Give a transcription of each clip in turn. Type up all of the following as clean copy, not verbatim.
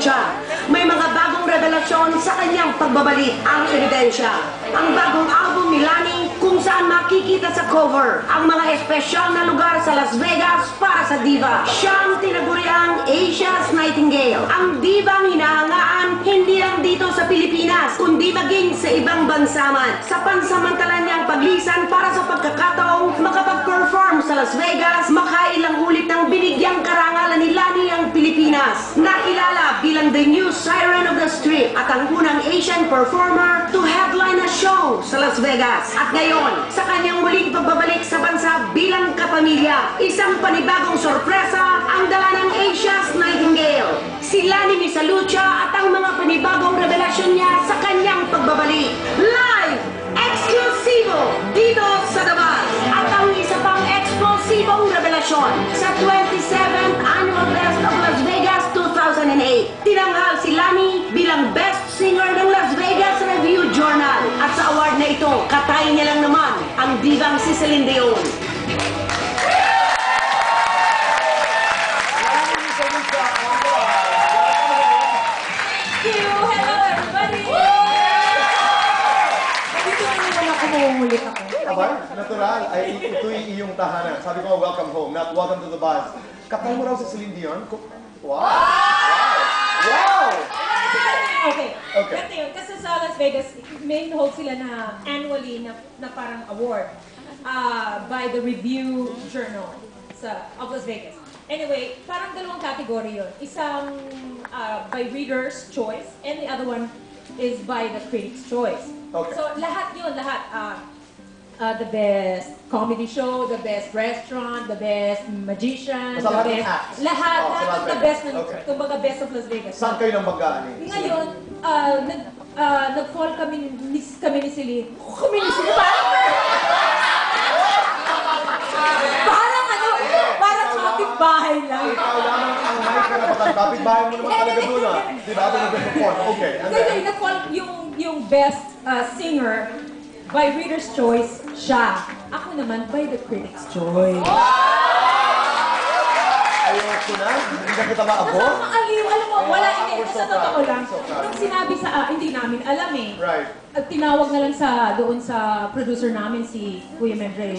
Lucha. May mga bagong revelasyon sa kanyang pagbabalik ang ebidensya. Ang bagong album ni Lani kung saan makikita sa cover ang mga espesyal na lugar sa Las Vegas para sa diva. Siyang tinaguriang Asia's Nightingale. Ang divang hinahangaan hindi lang dito sa Pilipinas, kundi maging sa ibang bansa man. Sa pansamantalan niyang paglisan para sa pagkakataong makapag-perform sa Las Vegas, makailang ulit ng binigyang karangalan ni Lani ang Pilipinas. Nakilala bilang the new siren of the strip at ang unang Asian performer to headline a show sa Las Vegas. At ngayon, sa kanyang muling pagbabalik sa bansa bilang kapamilya, isang panibagong sorpresa ang dala ng Asia's Nightingale. Si Lani Misalucha at ang mga panibagong revelasyon niya sa kanyang pagbabalik. Live! Eksklusibo dito sa The Buzz. At ang isa pang eksplosibong revelasyon sa 27th Annual Best of Las Vegas 2008. Tinanghal si Lani bilang Best Singer ng Las Vegas Review Journal. At sa award na ito, katay niya lang naman ang divang si Celine Dion. Natural, ay ito'y iyong tahanan. Sabi ko, welcome home, not welcome to the buzz. Katay mo raw si Celine Dion? Wow! Wow! Okay. Ganito yun. Kasi sa Las Vegas, may hold sila na annually na parang award by the Review Journal of Las Vegas. Anyway, parang dalawang category yun. Isang by Reader's Choice and the other one is by the Critic's Choice. Okay. So lahat yun, lahat. The best comedy show, the best restaurant, the best magician, the best... Lahat the best, kumbaga best of Las Vegas. Saan kayo nang mag-aani? Ngayon, nag-fall kami ni Celine. Parang kapit-bahay lang. Ikaw lang ang mic ka na patang kapit-bahay mo naman talaga doon ah. Diba? Ito nag-perform. Okay. Ngayon, nag-fall yung best singer by Reader's Choice, siya. Ako naman by the Critic's Choice. Ayoko na? Hindi na kita maabot? Aliw, alam mo, wala hindi. Sa totoo lang. Nung sinabi sa, hindi namin alam eh. Right. At tinawag na lang doon sa producer namin, si Kuya Mendrey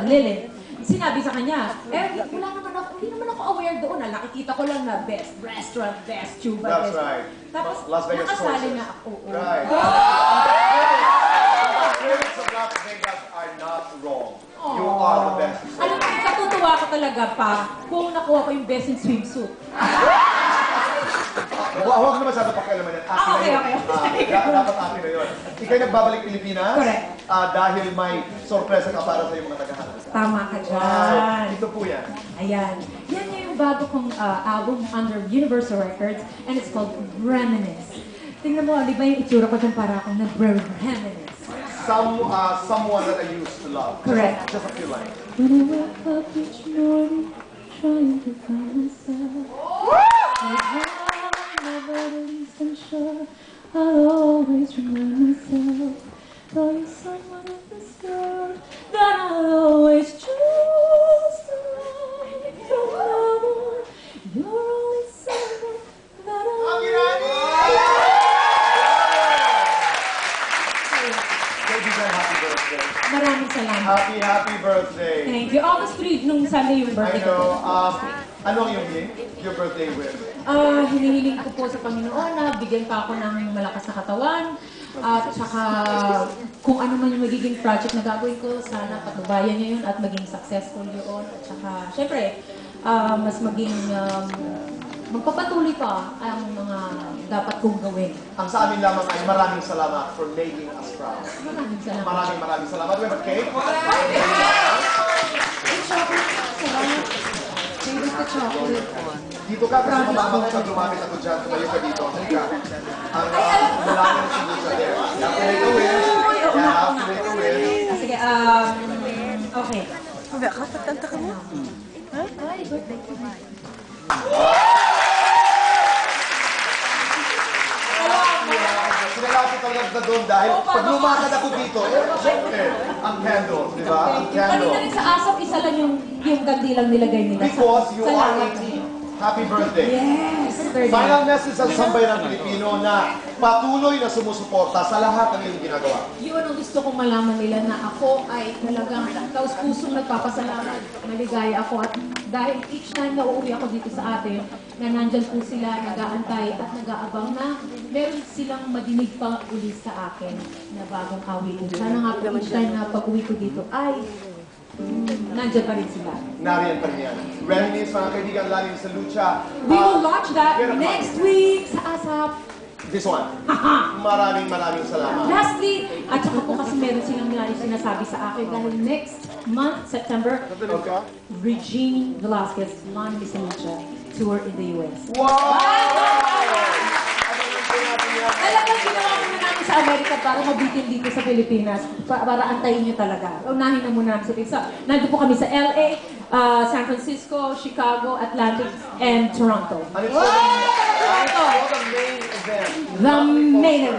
Lilin. Sinabi sa kanya, hindi naman ako aware doon. Nakikita ko lang na best restaurant, best tuba, That's best. right. Tapos, Las Vegas nakasali choices. na ako. Right. Critics of Las Vegas are not wrong. You are the best. Alam mo, katutuwa ko talaga pa kung nakuha ko yung best in swimsuit. Huwag na masyado pakialaman yan. Okay. Dapat akin na yun. Ika'y nagbabalik Pilipinas? Correct. Dahil may sorpresa ka para sa iyong mga tagahanap. Tama ka dyan. Ito po yan. Ayan. Yan yung bago kong album under Universal Records and it's called Reminisce. Tingnan mo, di ba yung itsura ko dyan para akong nag-reminisce? Someone that I used to love. Correct. Just a few lines. When I wake up each morning, trying to find myself. Never the least I'm sure I'll always remind myself. Though you're someone in this world that I'll always choose to love. From now on, you're only someone that I'll Happy birthday. Maraming salamat. Happy birthday. Thank you. August 3 nung Sunday yung birthday I ko. know. Ano ang iyong name? Your birthday with? Hinihiling ko po sa Panginoon na bigyan pa ako ng malakas na katawan. At saka kung ano man yung magiging project na gagawin ko, sana patubayan niya yun at maging successful yun. At saka, syempre, mas maging magpapatuloy pa ang mga dapat kong gawin. Ang sa amin lamang ay maraming salamat for making us proud. Maraming salamat. Maraming salamat. We have a cake. Favorite ka chocolate. Dito ka kasi mamamang sa lumapit ako dyan. Tumayo ka dito. Halika. Ang malalim sa dito there. You have to make a wish. You have to make a wish. Sige, okay. Kakatanta ka mo? Ay, birthday ko. Sinalapit ang lagda doon dahil pag lumakad ako dito, syempre, ang candle, di ba? Ang candle. Kanina rin sa asap, isa lang yung gandilang nilagay nila. Because you are Salamat. 18. Happy birthday. Yes! 30. Final message sa sambayan ng Pilipino na patuloy na sumusuporta sa lahat ng iyong ginagawa. Yun ang gusto kong malaman nila na ako ay talagang taus-pusong nagpapasalamat. Maligaya ako at dahil each time na uuwi ako dito sa atin, na nandyan po sila, nag-aantay at nag-aabang na meron silang madinig pa uli sa akin na bagong awitin. Sana nga po each time na pag-uwi ko dito ay nandyan pa rin sila. Nariyan pa rin yan. Reminisce, mga kaibigan, lagi sa lucha. We will launch that Beautiful. next week sa ASAP. This one. Maraming salamat. Lastly, at saka po kasi meron silang sinasabi sa akin dahil next month, September, Okay. Regine Velasquez, Lani Misalucha, tour in the US. Wow! Talagang ginawa muna namin sa Amerika para mabitin dito sa Pilipinas. Para antayin nyo talaga. Unahin na muna namin sa Pilipinas. Nandito po kami sa LA, San Francisco, Chicago, Atlantic, and Toronto. And it's for the main event. The main event.